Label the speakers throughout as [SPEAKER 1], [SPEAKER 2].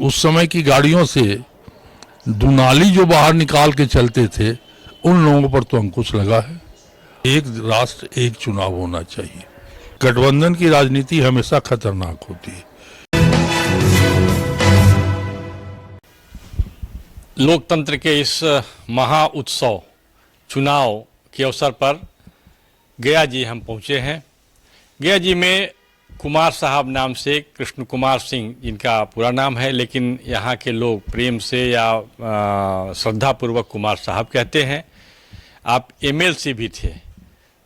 [SPEAKER 1] उस समय की गाड़ियों से दुनाली जो बाहर निकाल के चलते थे, उन लोगों पर तो अंकुश लगा है। एक राष्ट्र एक चुनाव होना चाहिए। गठबंधन की राजनीति हमेशा खतरनाक होती है।
[SPEAKER 2] लोकतंत्र के इस महा उत्सव चुनाव के अवसर पर गया जी हम पहुंचे हैं। गया जी में कुमार साहब नाम से कृष्ण कुमार सिंह जिनका पूरा नाम है, लेकिन यहाँ के लोग प्रेम से या श्रद्धापूर्वक कुमार साहब कहते हैं। आप एमएलसी भी थे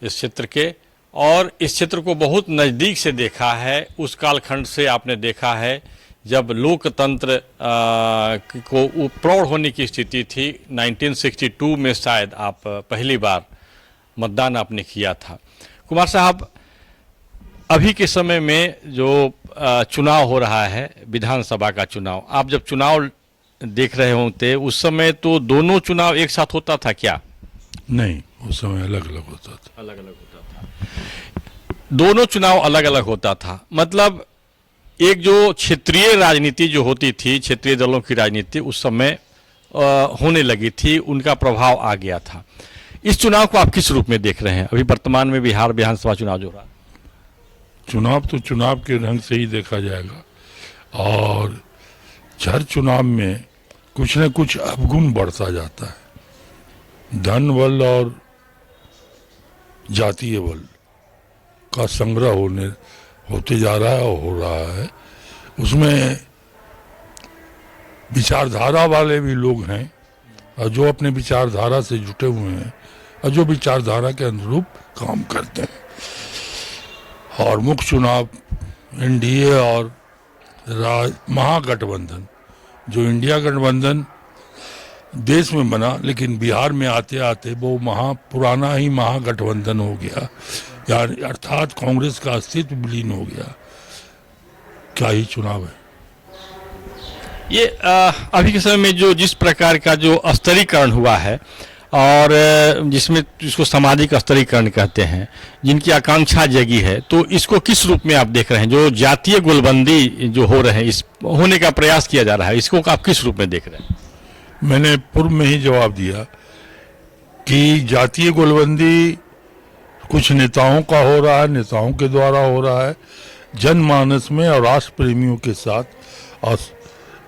[SPEAKER 2] इस क्षेत्र के और इस क्षेत्र को बहुत नज़दीक से देखा है। उस कालखंड से आपने देखा है जब लोकतंत्र को प्रौढ़ होने की स्थिति थी। 1962 में शायद आप पहली बार मतदान आपने किया था। कुमार साहब, अभी के समय में जो चुनाव हो रहा है, विधानसभा का चुनाव, आप जब चुनाव देख रहे होते उस समय तो दोनों चुनाव एक साथ होता था क्या?
[SPEAKER 1] नहीं, उस समय अलग अलग होता था।
[SPEAKER 2] अलग अलग होता था, दोनों चुनाव अलग अलग होता था। मतलब एक जो क्षेत्रीय राजनीति जो होती थी, क्षेत्रीय दलों की राजनीति उस समय होने लगी थी, उनका प्रभाव आ गया था। इस चुनाव को आप किस रूप में देख रहे हैं? अभी वर्तमान में बिहार विधानसभा चुनाव जो रहा है,
[SPEAKER 1] चुनाव तो चुनाव के ढंग से ही देखा जाएगा और हर चुनाव में कुछ न कुछ अवगुण बढ़ता जाता है। धन बल और जातीय बल का संग्रह होते जा रहा है और हो रहा है। उसमें विचारधारा वाले भी लोग हैं और जो अपने विचारधारा से जुटे हुए हैं और जो विचारधारा के अनुरूप काम करते हैं। और मुख्य चुनाव एनडीए और महागठबंधन, जो इंडिया गठबंधन देश में बना, लेकिन बिहार में आते आते वो पुराना ही महागठबंधन हो गया, यार अर्थात कांग्रेस का अस्तित्व विलीन हो गया। क्या ही चुनाव है
[SPEAKER 2] ये। अभी के समय में जो जिस प्रकार का जो स्तरीकरण हुआ है और जिसमें इसको सामाजिक स्तरीकरण कहते हैं, जिनकी आकांक्षा जगी है, तो इसको किस रूप में आप देख रहे हैं? जो जातीय गोलबंदी जो हो रहे हैं, इस होने का प्रयास किया जा रहा है, इसको आप किस रूप में देख रहे हैं?
[SPEAKER 1] मैंने पूर्व में ही जवाब दिया कि जातीय गोलबंदी कुछ नेताओं का हो रहा है, नेताओं के द्वारा हो रहा है। जनमानस में और राष्ट्र प्रेमियों के साथ और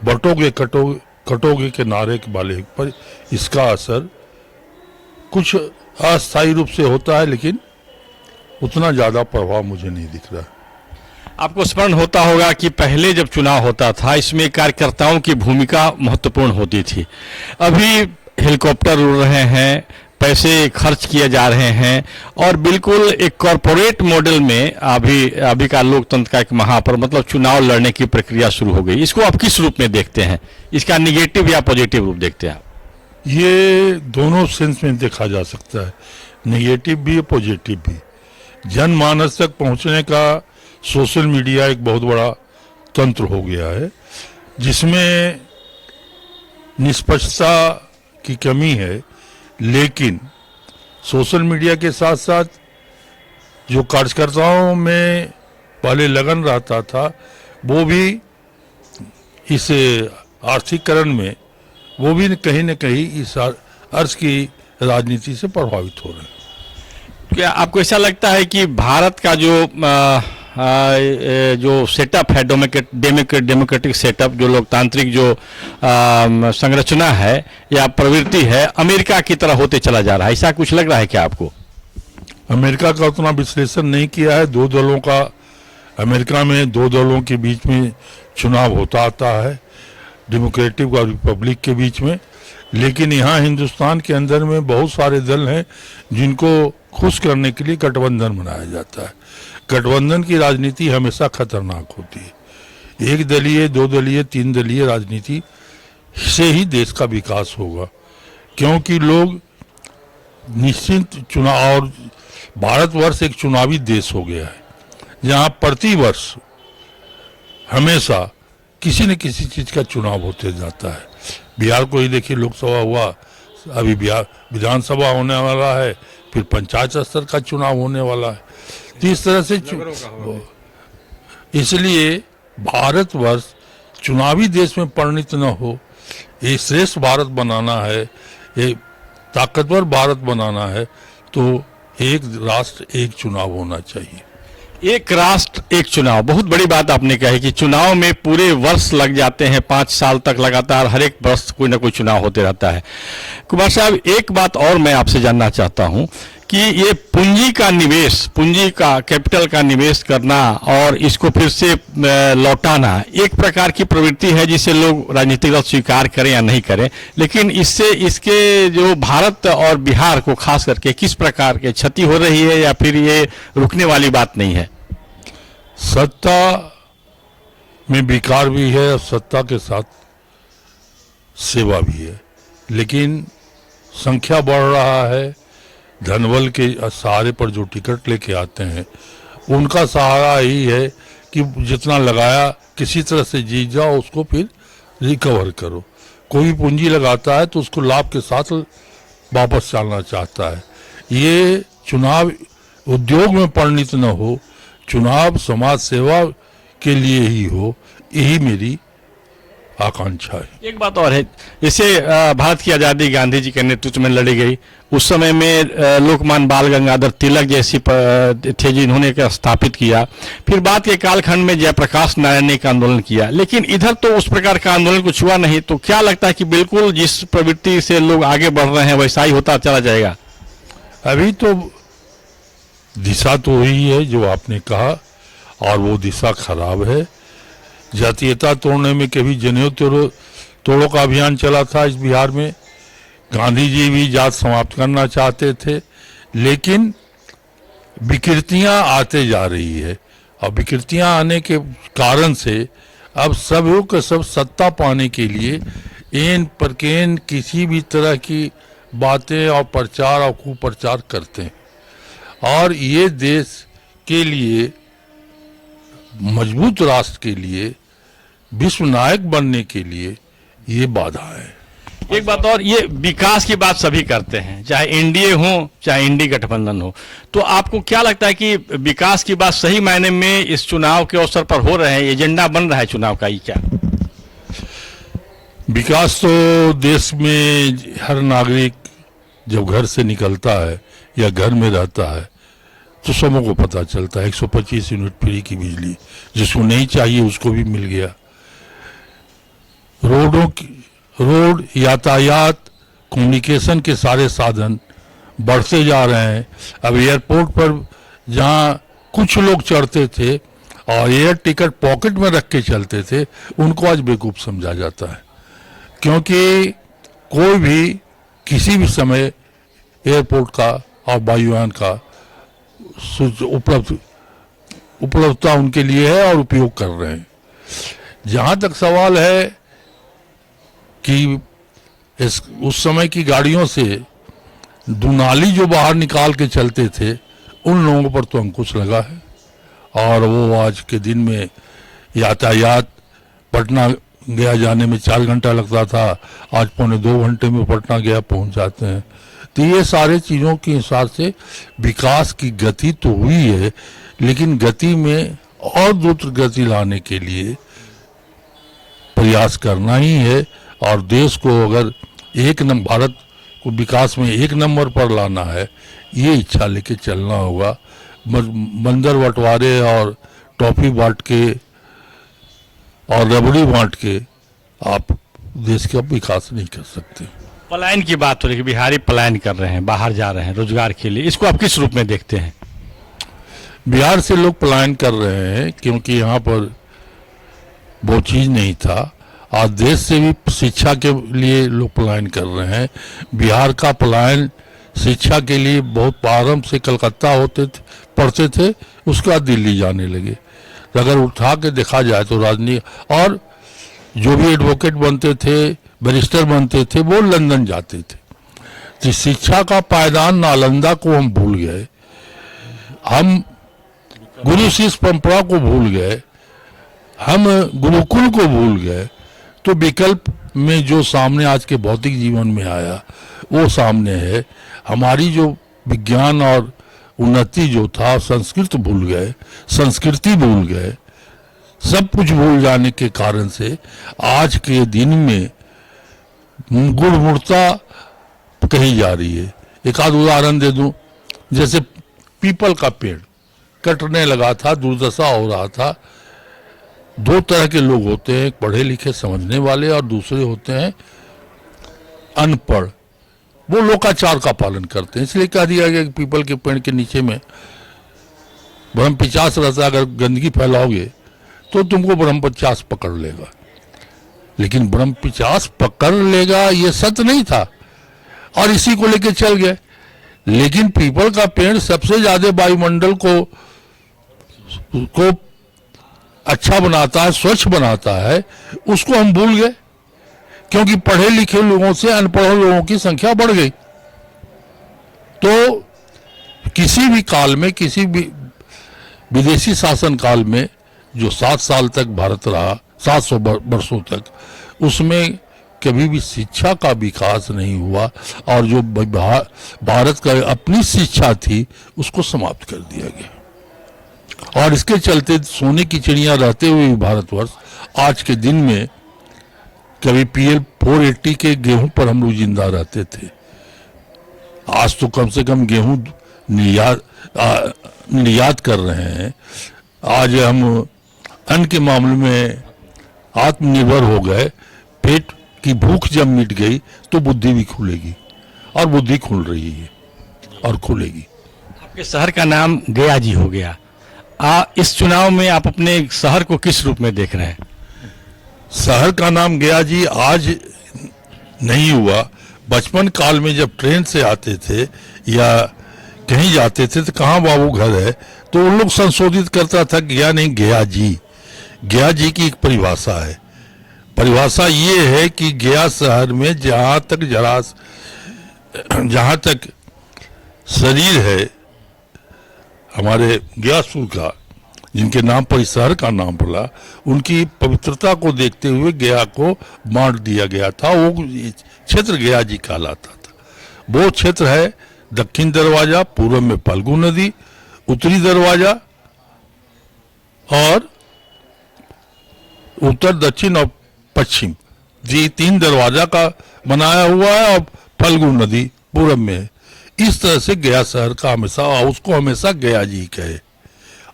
[SPEAKER 1] बटोगे कटोगे के नारे वाले पर इसका असर कुछ अस्थायी रूप से होता है, लेकिन उतना ज़्यादा प्रभाव मुझे नहीं दिख रहा।
[SPEAKER 2] आपको स्मरण होता होगा कि पहले जब चुनाव होता था इसमें कार्यकर्ताओं की भूमिका महत्वपूर्ण होती थी। अभी हेलीकॉप्टर उड़ रहे हैं, पैसे खर्च किए जा रहे हैं और बिल्कुल एक कॉरपोरेट मॉडल में अभी का लोकतंत्र का एक महापर्व मतलब चुनाव लड़ने की प्रक्रिया शुरू हो गई। इसको आप किस रूप में देखते हैं? इसका निगेटिव या पॉजिटिव रूप देखते हैं आप?
[SPEAKER 1] ये दोनों सेंस में देखा जा सकता है, निगेटिव भी पॉजिटिव भी। जनमानस तक पहुंचने का सोशल मीडिया एक बहुत बड़ा तंत्र हो गया है, जिसमें निष्पक्षता की कमी है। लेकिन सोशल मीडिया के साथ साथ जो कार्यकर्ताओं में पहले लगन रहता था, वो भी इस आर्थिकरण में वो भी कहीं न कहीं इस अर्थ की राजनीति से प्रभावित हो रहे हैं।
[SPEAKER 2] क्या आपको ऐसा लगता है कि भारत का जो सेटअप है, डेमोक्रेटिक सेटअप, जो लोकतांत्रिक जो संरचना है या प्रवृत्ति है, अमेरिका की तरह होते चला जा रहा है? ऐसा कुछ लग रहा है क्या आपको?
[SPEAKER 1] अमेरिका का उतना विश्लेषण नहीं किया है। दो दलों का, अमेरिका में दो दलों के बीच में चुनाव होता आता है, डेमोक्रेटिक और रिपब्लिक के बीच में। लेकिन यहाँ हिंदुस्तान के अंदर में बहुत सारे दल हैं जिनको खुश करने के लिए गठबंधन बनाया जाता है। गठबंधन की राजनीति हमेशा खतरनाक होती है। एक दलीय, दो दलीय, तीन दलीय राजनीति से ही देश का विकास होगा, क्योंकि लोग निश्चित चुनाव, और भारतवर्ष एक चुनावी देश हो गया है जहाँ प्रतिवर्ष हमेशा किसी न किसी चीज का चुनाव होते जाता है। बिहार को ही देखिए, लोकसभा हुआ, अभी बिहार विधानसभा होने वाला है, फिर पंचायत स्तर का चुनाव होने वाला है। तो इस तरह से इसलिए भारतवर्ष चुनावी देश में परिणत न हो, एक श्रेष्ठ भारत बनाना है, एक ताकतवर भारत बनाना है, तो एक राष्ट्र एक चुनाव होना चाहिए।
[SPEAKER 2] एक राष्ट्र एक चुनाव, बहुत बड़ी बात आपने कही कि चुनाव में पूरे वर्ष लग जाते हैं, 5 साल तक लगातार हर एक वर्ष कोई ना कोई चुनाव होते रहता है। कुमार साहब, एक बात और मैं आपसे जानना चाहता हूं कि ये पूंजी का निवेश, पूंजी का कैपिटल का निवेश करना और इसको फिर से लौटाना एक प्रकार की प्रवृत्ति है जिसे लोग राजनीतिक दल स्वीकार करें या नहीं करें, लेकिन इससे इसके जो भारत और बिहार को खास करके किस प्रकार के क्षति हो रही है या फिर ये रुकने वाली बात नहीं है?
[SPEAKER 1] सत्ता में विकार भी है और सत्ता के साथ सेवा भी है, लेकिन संख्या बढ़ रहा है। धनबल के सहारे पर जो टिकट लेके आते हैं उनका सहारा ही है कि जितना लगाया किसी तरह से जीत जाओ, उसको फिर रिकवर करो। कोई पूंजी लगाता है तो उसको लाभ के साथ वापस चलना चाहता है। ये चुनाव उद्योग में परिणत न हो, चुनाव समाज सेवा के लिए ही हो, यही मेरी आकांक्षा है।
[SPEAKER 2] एक बात और है, जैसे भारत की आज़ादी गांधी जी के नेतृत्व में लड़ी गई, उस समय में लोकमान्य बाल गंगाधर तिलक जैसी थे जिन्होंने स्थापित किया, फिर बाद के कालखंड में जयप्रकाश नारायण ने एक आंदोलन किया, लेकिन इधर तो उस प्रकार का आंदोलन कुछ हुआ नहीं। तो क्या लगता है कि बिल्कुल जिस प्रवृत्ति से लोग आगे बढ़ रहे हैं वैसा ही होता चला जाएगा?
[SPEAKER 1] अभी तो दिशा तो वही है जो आपने कहा, और वो दिशा खराब है। जातीयता तोड़ने में कभी जनेऊ तोड़ो का अभियान चला था इस बिहार में। गांधी जी भी जात समाप्त करना चाहते थे, लेकिन विकृतियां आते जा रही है, और विकृतियां आने के कारण से अब सब लोग के सब सत्ता पाने के लिए एन परकेन किसी भी तरह की बातें और प्रचार और कुप्रचार करते हैं, और ये देश के लिए, मजबूत राष्ट्र के लिए, विश्व नायक बनने के लिए ये बाधा है।
[SPEAKER 2] एक बात और, ये विकास की बात सभी करते हैं, चाहे एनडीए हो चाहे इंडी गठबंधन हो, तो आपको क्या लगता है कि विकास की बात सही मायने में इस चुनाव के अवसर पर हो रहे हैं, एजेंडा बन रहा है चुनाव का? ये क्या
[SPEAKER 1] विकास तो देश में हर नागरिक जब घर से निकलता है या घर में रहता है तो सबों को पता चलता है। 125 यूनिट फ्री की बिजली जिसको नहीं चाहिए उसको भी मिल गया। रोड यातायात कम्युनिकेशन के सारे साधन बढ़ते जा रहे हैं। अब एयरपोर्ट पर जहां कुछ लोग चढ़ते थे और एयर टिकट पॉकेट में रख के चलते थे, उनको आज बेवकूफ समझा जाता है, क्योंकि कोई भी किसी भी समय एयरपोर्ट का और वायुयान का उपलब्धता उनके लिए है और उपयोग कर रहे हैं। जहां तक सवाल है कि उस समय की गाड़ियों से दुनाली जो बाहर निकाल के चलते थे, उन लोगों पर तो अंकुश लगा है, और वो आज के दिन में यातायात पटना गया जाने में 4 घंटा लगता था, आज 1.25 घंटे में पटना गया पहुंच जाते हैं। तो ये सारे चीज़ों के हिसाब से विकास की गति तो हुई है, लेकिन गति में और द्रुत गति लाने के लिए प्रयास करना ही है। और देश को अगर भारत को विकास में 1 नंबर पर लाना है, ये इच्छा लेके चलना होगा। मंदिर बंटवारे और टॉफी बांट के और रबड़ी बांट के आप देश का विकास नहीं कर सकते।
[SPEAKER 2] पलायन की बात हो रही है, बिहारी पलायन कर रहे हैं, बाहर जा रहे हैं रोजगार के लिए, इसको आप किस रूप में देखते हैं?
[SPEAKER 1] बिहार से लोग पलायन कर रहे हैं क्योंकि यहाँ पर वो चीज़ नहीं था, और देश से भी शिक्षा के लिए लोग पलायन कर रहे हैं। बिहार का पलायन शिक्षा के लिए बहुत प्रारंभ से कलकत्ता पढ़ते थे, उसके बाद दिल्ली जाने लगे। अगर उठा के देखा जाए तो राजनीति और जो भी एडवोकेट बनते थे, बैरिस्टर बनते थे, वो लंदन जाते थे। तो शिक्षा का पायदान नालंदा को हम भूल गए, हम गुरु शिष्य परंपरा को भूल गए, हम गुरुकुल को भूल गए। तो विकल्प में जो सामने आज के भौतिक जीवन में आया वो सामने है। हमारी जो विज्ञान और उन्नति जो था, संस्कृति भूल गए, संस्कृति भूल गए, सब कुछ भूल जाने के कारण से आज के दिन में गुणवत्ता कही जा रही है। एक आध उदाहरण दे दूं, जैसे पीपल का पेड़ कटने लगा था, दुर्दशा हो रहा था। दो तरह के लोग होते हैं, एक पढ़े लिखे समझने वाले और दूसरे होते हैं अनपढ़। वो लोकाचार का पालन करते हैं, इसलिए कह दिया गया कि पीपल के पेड़ के नीचे में ब्रह्मपिशाच रहता है, अगर गंदगी फैलाओगे तो तुमको ब्रह्मपिशाच पकड़ लेगा। लेकिन ब्रह्मपिशाच पकड़ लेगा ये सत्य नहीं था, और इसी को लेके चल गए। लेकिन पीपल का पेड़ सबसे ज्यादा वायुमंडल को अच्छा बनाता है, स्वच्छ बनाता है, उसको हम भूल गए, क्योंकि पढ़े लिखे लोगों से अनपढ़ लोगों की संख्या बढ़ गई। तो किसी भी काल में, किसी भी विदेशी शासन काल में जो 7 साल तक भारत रहा, 700 वर्षों तक, उसमें कभी भी शिक्षा का विकास नहीं हुआ, और जो भारत का अपनी शिक्षा थी उसको समाप्त कर दिया गया। और इसके चलते सोने की चिड़िया रहते हुए भी भारतवर्ष आज के दिन में कभी PL 480 के गेहूं पर हम लोग जिंदा रहते थे। आज तो कम से कम गेहूं निर्यात कर रहे हैं। आज हम अन्न के मामले में आत्मनिर्भर हो गए। पेट की भूख जब मिट गई तो बुद्धि भी खुलेगी, और बुद्धि खुल रही है और खुलेगी।
[SPEAKER 2] आपके शहर का नाम गया जी हो गया। इस चुनाव में आप अपने शहर को किस रूप में देख रहे हैं?
[SPEAKER 1] शहर का नाम गया जी आज नहीं हुआ। बचपन काल में जब ट्रेन से आते थे या कहीं जाते थे तो कहाँ बाबू घर है, तो उन लोग संशोधित करता था गया नहीं, गया जी। गया जी की एक परिभाषा है। परिभाषा ये है कि गया शहर में जहाँ तक शरीर है हमारे गयासुर का, जिनके नाम पर इस शहर का नाम पड़ा, उनकी पवित्रता को देखते हुए गया को बांट दिया गया था। वो क्षेत्र गया जी कहलाता था। वो क्षेत्र है दक्षिण दरवाजा, पूर्व में फल्गु नदी, उत्तरी दरवाजा और उत्तर, दक्षिण और पश्चिम, जी 3 दरवाजा का बनाया हुआ है, और फल्गु नदी पूरब में है। इस तरह से गया शहर का हमेशा, उसको हमेशा गया जी कहे,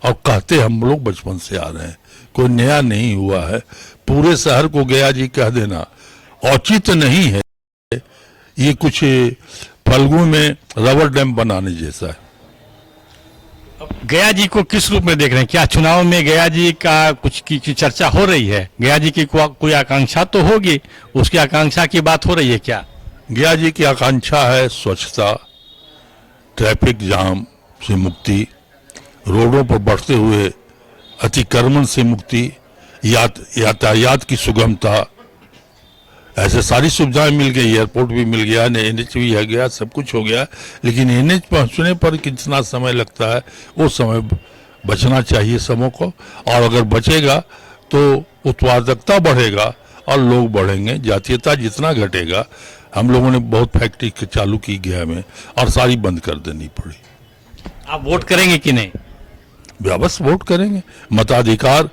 [SPEAKER 1] और कहते हम लोग बचपन से आ रहे हैं, कोई नया नहीं हुआ है। पूरे शहर को गया जी कह देना औचित नहीं है। ये कुछ फल्गु में रबर डैम बनाने जैसा है।
[SPEAKER 2] गया जी को किस रूप में देख रहे हैं? क्या चुनाव में गया जी का कुछ की चर्चा हो रही है? गया जी की कोई आकांक्षा तो होगी, उसकी आकांक्षा की बात हो रही है क्या?
[SPEAKER 1] गया जी की आकांक्षा है स्वच्छता, ट्रैफिक जाम से मुक्ति, रोडों पर बढ़ते हुए अतिक्रमण से मुक्ति, यातायात की सुगमता। ऐसे सारी सुविधाएं मिल गई, एयरपोर्ट भी मिल गया, NH भी है गया, सब कुछ हो गया। लेकिन NH पहुंचने पर कितना समय लगता है, वो समय बचना चाहिए समूह को, और अगर बचेगा तो उत्पादकता बढ़ेगा और लोग बढ़ेंगे। जातीयता जितना घटेगा, हम लोगों ने बहुत फैक्ट्री चालू की गया में, और सारी बंद कर देनी पड़ी।
[SPEAKER 2] आप वोट करेंगे कि नहीं?
[SPEAKER 1] बस वोट करेंगे। मताधिकार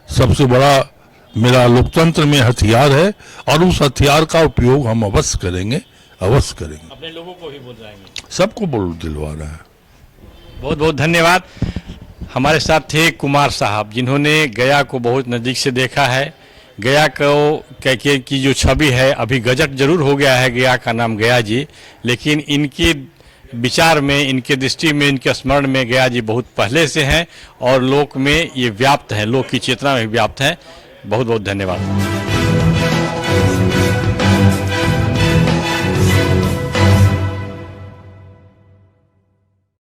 [SPEAKER 1] सबसे बड़ा मेरा लोकतंत्र में हथियार है, और उस हथियार का उपयोग हम अवश्य करेंगे, अवश्य करेंगे।
[SPEAKER 2] अपने लोगों को भी बोल जाएंगे?
[SPEAKER 1] सबको बोल दिलवा रहा है।
[SPEAKER 2] बहुत बहुत धन्यवाद। हमारे साथ थे कुमार साहब, जिन्होंने गया को बहुत नज़दीक से देखा है। गया को की जो छवि है, अभी गजट जरूर हो गया है गया का नाम गया जी, लेकिन इनके विचार में, इनके दृष्टि में, इनके स्मरण में गया जी बहुत पहले से हैं, और लोक में ये व्याप्त है, लोक की चेतना में व्याप्त है। बहुत बहुत धन्यवाद।